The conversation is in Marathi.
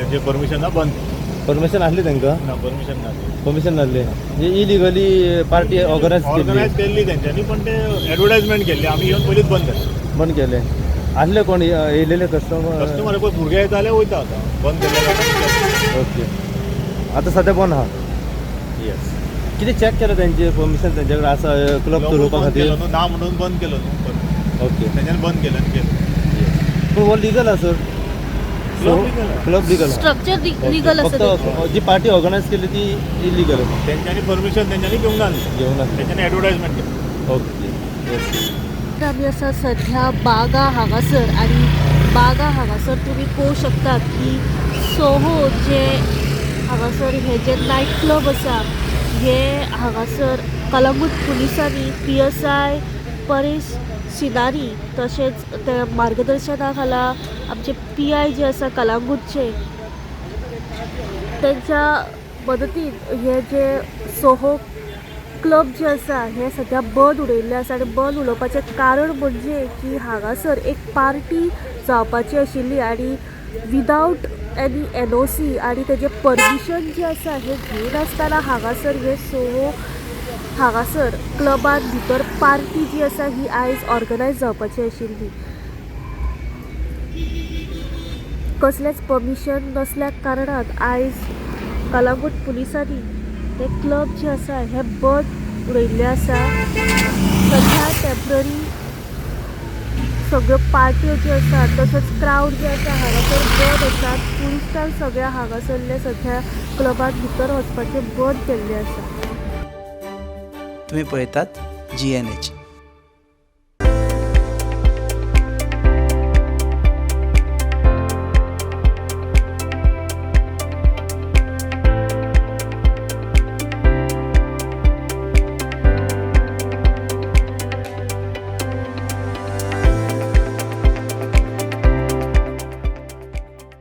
जे परमिशन ना बंद परमिशन आसली तांकां ना परमिशन नासली म्हणजे इलिगली पार्टी ऑर्गनायज केल्ली त्यांच्यानी पण ते ॲडव्हर्टायजमेंट केल्ली आमी येवन पयलींच बंद केले आसले कोण येयलेले कस्टमर पळय भुरगे येता जाल्यार वयता आतां बंद केलें ओके आतां सद्या बंद आहा येस कितें चॅक केलें तेंचे परमिशन तेंचे कडेन आसा क्लब चलोवपा खातीर ना म्हणून बंद केलो न्हू ओके तेंच्यानी बंद केलें आनी केलें पूण हो लिगल आहा sir club legal structure legal फक्त जी पार्टी ऑर्गनायज केली ती इलिगल तेंच्यांनी परमिशन तेंच्यांनी घेवंक ना तेंच्यांनी ॲडव्हर्टायजमेंट केली ओके येस आमी आसा सध्या बागा हांगासर आनी बागा हांगासर तुमी पळोवंक शकतात की सोहो जे हांगासर हे जे नायट क्लब आसा हे हांगासर कलंगूट पुलिसांनी PSI परेश सिनारी तशेंच त्या मार्गदर्शना खाला आमचे PI जे आसा कलंगूटचे त्यांच्या मदतीन हे जे सोहो क्लब जे आसा हे सध्या बंद उडयल्ले आसा आनी बंद उडोवपाचें कारण म्हणजे की हांगासर एक पार्टी जावपाची आशिल्ली आनी विदावट एनी NOC आनी तेजें परमिशन जें आसा हें घेयनासतना हांगासर हे सोहो हांगासर क्लबान भितर पार्टी जी आसा ही आयज ऑर्गनायज जावपाची आशिल्ली कसलेंच परमिशन नसल्या कारणान आयज कलंगूट पुलिसांनी हे क्लब जे आसा हे बंद उडयल्ले आसा सध्या टेम्पररी सगळ्यो पार्ट्यो ज्यो आसा तशेंच क्रावड जे आसा हांगासर बंद आसात पुलिसांन सगळ्या हांगासरले सध्या क्लबान भितर वचपाचें बंद केल्लें आसा तुम्ही पळयतात GNH.